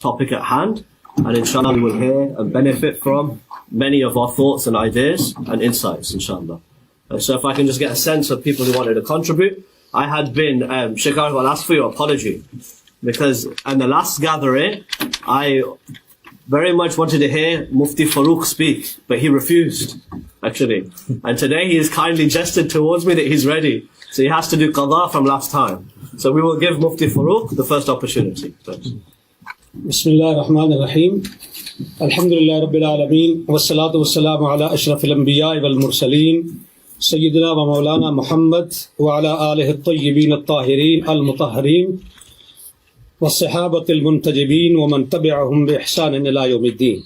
topic at hand, and inshallah we will hear and benefit from many of our thoughts and ideas and insights, inshallah. So if I can just get a sense of people who wanted to contribute. I had been, Sheikh Arif, I'll ask for your apology, because in the last gathering, I very much wanted to hear Mufti Farooq speak, but he refused, actually. And today he has kindly gestured towards me that he's ready. So he has to do qada from last time. So we will give Mufti Farooq the first opportunity. Thanks. Bismillah ar-Rahman ar-Rahim. Alhamdulillah Rabbil Alameen. Wassalatu wassalamu ala ashrafil anbiya wal mursaleen. Sayyidina wa Maulana Muhammad wa ala alihi at-tayyibin at-tahirin al-mutahharin. والصحابة المنتجبين ومن تبعهم بإحسان إلى يوم الدين.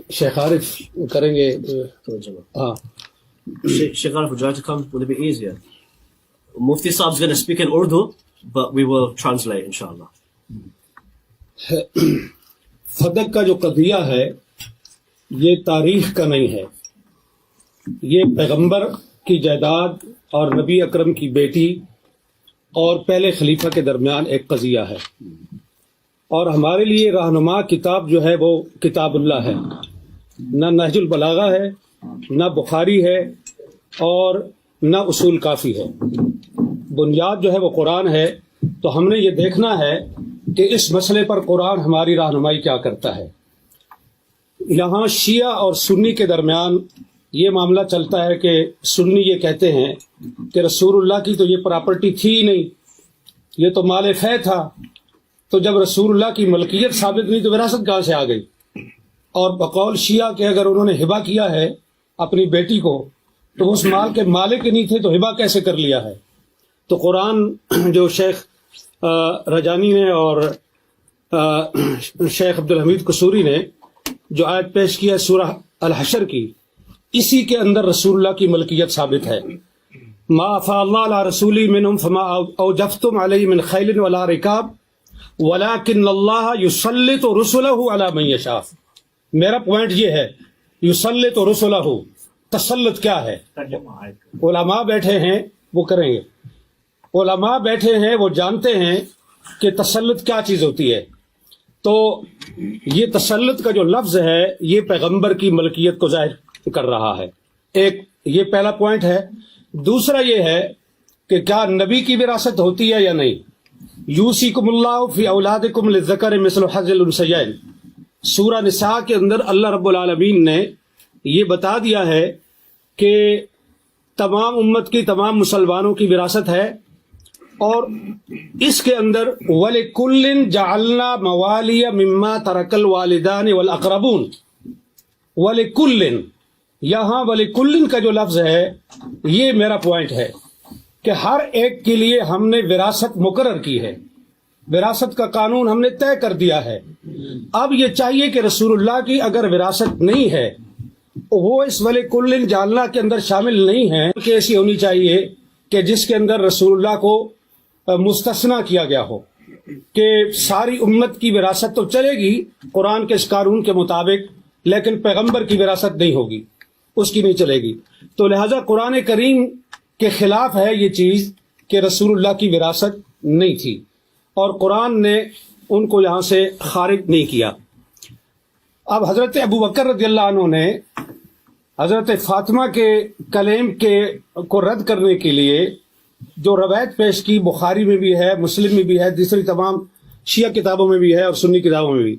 شیخ عارف کریں گے. Sheikh Arif, would you like to come? Would it be easier? Mufti Saab is going to speak in Urdu, but we will translate, inshallah. فدق کا جو قضیہ ہے یہ تاریخ کا نہیں ہے، یہ پیغمبر کی جائیداد اور نبی اکرم کی بیٹی اور پہلے خلیفہ کے درمیان ایک قضیہ ہے، اور ہمارے لیے رہنما کتاب جو ہے وہ کتاب اللہ ہے، نہ نہج البلاغہ ہے، نہ بخاری ہے، اور نہ اصول کافی ہے. بنیاد جو ہے وہ قرآن ہے. تو ہم نے یہ دیکھنا ہے کہ اس مسئلے پر قرآن ہماری رہنمائی کیا کرتا ہے. یہاں شیعہ اور سنی کے درمیان یہ معاملہ چلتا ہے کہ سنی یہ کہتے ہیں کہ رسول اللہ کی تو یہ پراپرٹی تھی ہی نہیں، یہ تو مال فے تھا، تو جب رسول اللہ کی ملکیت ثابت نہیں تو وراثت کہاں سے آ گئی؟ اور بقول شیعہ کہ اگر انہوں نے ہبہ کیا ہے اپنی بیٹی کو تو اس مال کے مالک نہیں تھے، تو ہبہ کیسے کر لیا ہے؟ تو قرآن جو شیخ رجانی نے اور شیخ عبدالحمید قصوری نے جو آیت پیش کیا سورہ الحشر کی، اسی کے اندر رسول اللہ کی ملکیت ثابت ہے. ما افاء اللہ علی رسولی منہم فما اوجفتم علیہ من خیل ولا رکاب ولکن اللہ یسلط رسلہ علی من یشاء. میرا پوائنٹ یہ ہے یسلط رسلہ، تسلط کیا ہے؟ علماء بیٹھے ہیں وہ کریں گے، علماء بیٹھے ہیں وہ جانتے ہیں کہ تسلط کیا چیز ہوتی ہے. تو یہ تسلط کا جو لفظ ہے یہ پیغمبر کی ملکیت کو ظاہر کر رہا ہے. ایک یہ پہلا پوائنٹ ہے. دوسرا یہ ہے کہ کیا نبی کی وراثت ہوتی ہے یا نہیں. یوصیکم اللہ فی اولادکم للذکر مثل حظ الانثیین، سورہ نساء کے اندر اللہ رب العالمین نے یہ بتا دیا ہے کہ تمام امت کی، تمام مسلمانوں کی وراثت ہے، اور اس کے اندر وَلِكُلٍّ جَعَلْنَا مَوَالِيَ مِمَّا تَرَكَ الْوَالِدَانِ وَالْأَقْرَبُونَ. وَلِكُلٍّ، یہاں وَلِكُلٍّ کا جو لفظ ہے یہ میرا پوائنٹ ہے کہ ہر ایک کے لیے ہم نے وراثت مقرر کی ہے، وراثت کا قانون ہم نے طے کر دیا ہے. اب یہ چاہیے کہ رسول اللہ کی اگر وراثت نہیں ہے وہ اس وَلِكُلٍّ جَعَلْنَا کے اندر شامل نہیں ہے، کہ ایسی ہونی چاہیے کہ جس کے اندر رسول اللہ کو مستثنا کیا گیا ہو، کہ ساری امت کی وراثت تو چلے گی قرآن کے اس قانون کے مطابق، لیکن پیغمبر کی وراثت نہیں ہوگی، اس کی نہیں چلے گی. تو لہذا قرآن کریم کے خلاف ہے یہ چیز کہ رسول اللہ کی وراثت نہیں تھی، اور قرآن نے ان کو یہاں سے خارج نہیں کیا. اب حضرت ابو بکر رضی اللہ عنہ نے حضرت فاطمہ کے کلیم کو رد کرنے کے لیے جو روایت پیش کی، بخاری میں بھی ہے، مسلم میں بھی ہے، دوسری تمام شیعہ کتابوں میں بھی ہے اور سنی کتابوں میں بھی.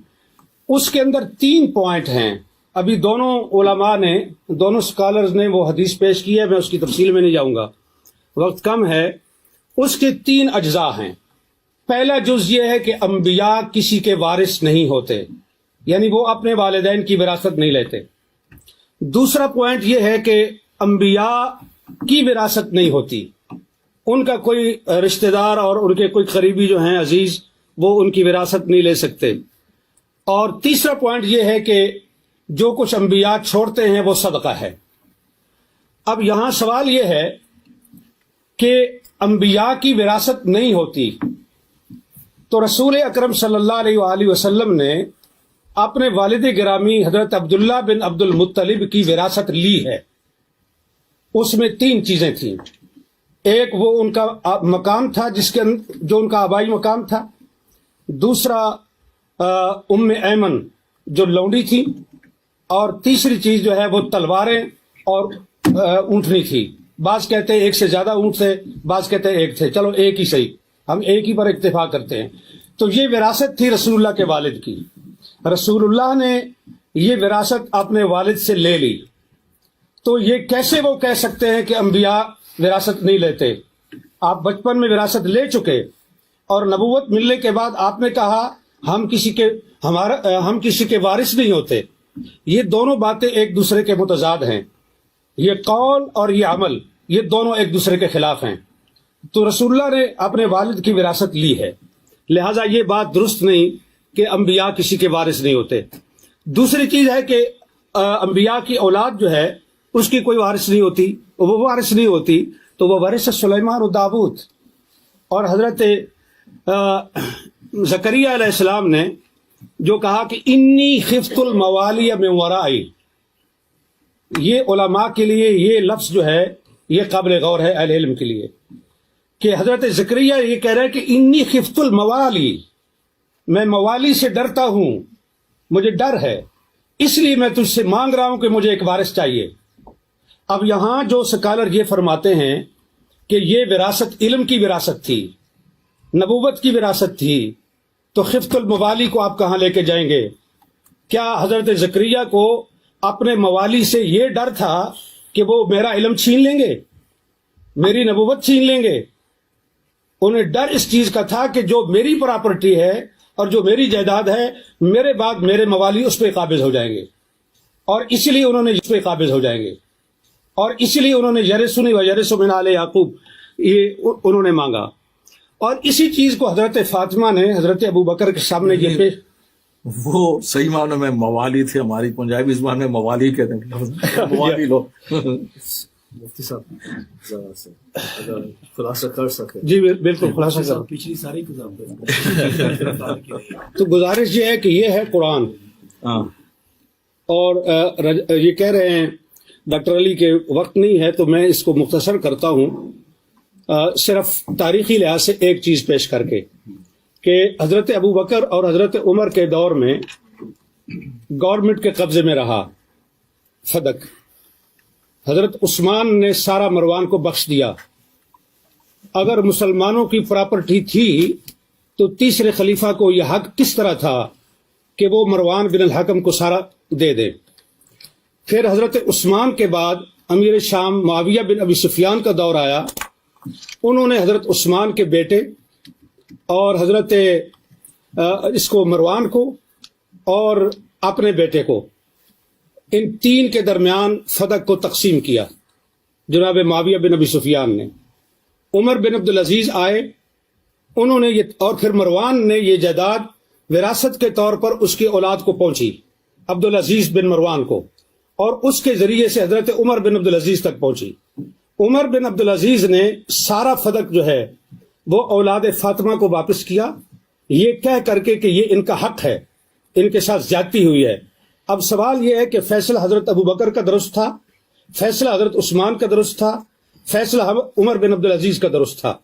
اس کے اندر 3 پوائنٹ ہیں. ابھی دونوں علماء نے، دونوں اسکالرز نے وہ حدیث پیش کی ہے، میں اس کی تفصیل میں نہیں جاؤں گا، وقت کم ہے. اس کے 3 اجزاء ہیں. پہلا جز یہ ہے کہ انبیاء کسی کے وارث نہیں ہوتے، یعنی وہ اپنے والدین کی وراثت نہیں لیتے. دوسرا پوائنٹ یہ ہے کہ انبیاء کی وراثت نہیں ہوتی، ان کا کوئی رشتہ دار اور ان کے کوئی قریبی جو ہیں عزیز وہ ان کی وراثت نہیں لے سکتے. اور تیسرا پوائنٹ یہ ہے کہ جو کچھ انبیاء چھوڑتے ہیں وہ صدقہ ہے. اب یہاں سوال یہ ہے کہ انبیاء کی وراثت نہیں ہوتی، تو رسول اکرم صلی اللہ علیہ وآلہ وسلم نے اپنے والد گرامی حضرت عبداللہ بن عبد المطلب کی وراثت لی ہے. اس میں 3 چیزیں تھیں. ایک وہ ان کا مقام تھا جو ان کا آبائی مقام تھا. دوسرا ام ایمن جو لونڈی تھی، اور تیسری چیز جو ہے وہ تلواریں اور اونٹنی تھی. بعض کہتے ہیں ایک سے زیادہ اونٹ تھے، بعض کہتے ہیں ایک تھے، چلو ایک ہی صحیح، ہم ایک ہی پر اتفاق کرتے ہیں. تو یہ وراثت تھی رسول اللہ کے والد کی. رسول اللہ نے یہ وراثت اپنے والد سے لے لی. تو یہ کیسے وہ کہہ سکتے ہیں کہ انبیاء وراثت نہیں لیتے؟ آپ بچپن میں وراثت لے چکے، اور نبوت ملنے کے بعد آپ نے کہا ہم کسی کے وارث نہیں ہوتے. یہ دونوں باتیں ایک دوسرے کے متضاد ہیں. یہ قول اور یہ عمل، یہ دونوں ایک دوسرے کے خلاف ہیں. تو رسول اللہ نے اپنے والد کی وراثت لی ہے، لہٰذا یہ بات درست نہیں کہ انبیاء کسی کے وارث نہیں ہوتے. دوسری چیز ہے کہ انبیاء کی اولاد جو ہے اس کی کوئی وارث نہیں ہوتی، وہ وارث نہیں ہوتی، تو وہ وارث سلیمان و داؤد. اور حضرت زکریا علیہ السلام نے جو کہا کہ انی خفت الموالی من ورائی، یہ علماء کے لیے یہ لفظ جو ہے یہ قابل غور ہے اہل علم کے لیے، کہ حضرت زکریا یہ کہہ رہے ہیں کہ انی خفت الموالی، میں موالی سے ڈرتا ہوں، مجھے ڈر ہے، اس لیے میں تجھ سے مانگ رہا ہوں کہ مجھے ایک وارث چاہیے. اب یہاں جو سکالر یہ فرماتے ہیں کہ یہ وراثت علم کی وراثت تھی، نبوت کی وراثت تھی، تو خفت الموالی کو آپ کہاں لے کے جائیں گے؟ کیا حضرت زکریا کو اپنے موالی سے یہ ڈر تھا کہ وہ میرا علم چھین لیں گے، میری نبوت چھین لیں گے؟ انہیں ڈر اس چیز کا تھا کہ جو میری پراپرٹی ہے اور جو میری جائیداد ہے، میرے بعد میرے موالی اس پہ قابض ہو جائیں گے، اور اسی لیے انہوں نے اس پہ قابض ہو جائیں گے، اور اسی لیے انہوں نے یرثنی و یرث من آل یعقوب یہ انہوں نے مانگا. اور اسی چیز کو حضرت فاطمہ نے حضرت ابو بکر کے سامنے یہ پیش، وہ صحیح معنوں میں موالی تھے، ہماری پنجابی زبان میں موالی کہتے ہیں، موالی لو. مفتی صاحب ذرا سے اگر خلاصہ کر سکے. جی بالکل خلاصہ کرو. پچھلی ساری کتاب تو گزارش یہ ہے کہ یہ ہے قرآن، اور یہ کہہ رہے ہیں ڈاکٹر علی کے وقت نہیں ہے تو میں اس کو مختصر کرتا ہوں، صرف تاریخی لحاظ سے ایک چیز پیش کر کے، کہ حضرت ابو بکر اور حضرت عمر کے دور میں گورنمنٹ کے قبضے میں رہا فدق. حضرت عثمان نے سارا مروان کو بخش دیا. اگر مسلمانوں کی پراپرٹی تھی تو تیسرے خلیفہ کو یہ حق کس طرح تھا کہ وہ مروان بن الحکم کو سارا دے دے؟ پھر حضرت عثمان کے بعد امیر شام معاویہ بن ابی سفیان کا دور آیا. انہوں نے حضرت عثمان کے بیٹے اور حضرت اس کو مروان کو اور اپنے بیٹے کو، ان تین کے درمیان فدق کو تقسیم کیا جناب معاویہ بن ابی سفیان نے. عمر بن عبدالعزیز آئے، انہوں نے یہ، اور پھر مروان نے یہ جائیداد وراثت کے طور پر اس کی اولاد کو پہنچی، عبدالعزیز بن مروان کو، اور اس کے ذریعے سے حضرت عمر بن عبدالعزیز تک پہنچی. عمر بن عبدالعزیز نے سارا فدق جو ہے وہ اولاد فاطمہ کو واپس کیا، یہ کہہ کر کے کہ یہ ان کا حق ہے، ان کے ساتھ زیادتی ہوئی ہے. اب سوال یہ ہے کہ فیصلہ حضرت ابو بکر کا درست تھا، فیصلہ حضرت عثمان کا درست تھا، فیصلہ عمر بن عبدالعزیز کا درست تھا،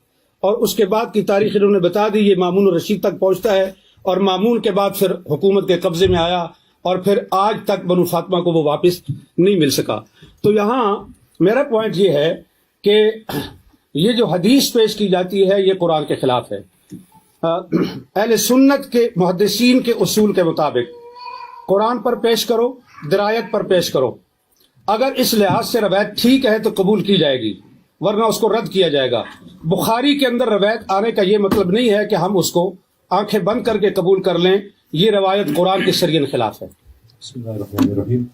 اور اس کے بعد کی تاریخ انہوں نے بتا دی. یہ مامون الرشید تک پہنچتا ہے، اور مامون کے بعد پھر حکومت کے قبضے میں آیا، اور پھر آج تک بنو فاطمہ کو وہ واپس نہیں مل سکا. تو یہاں میرا پوائنٹ یہ ہے کہ یہ جو حدیث پیش کی جاتی ہے یہ قرآن کے خلاف ہے. اہل سنت کے محدثین کے اصول کے مطابق قرآن پر پیش کرو، درایت پر پیش کرو. اگر اس لحاظ سے روایت ٹھیک ہے تو قبول کی جائے گی، ورنہ اس کو رد کیا جائے گا. بخاری کے اندر روایت آنے کا یہ مطلب نہیں ہے کہ ہم اس کو آنکھیں بند کر کے قبول کر لیں. یہ روایت قرآن کے شریعت خلاف ہے. بسم اللہ الرحمن الرحیم.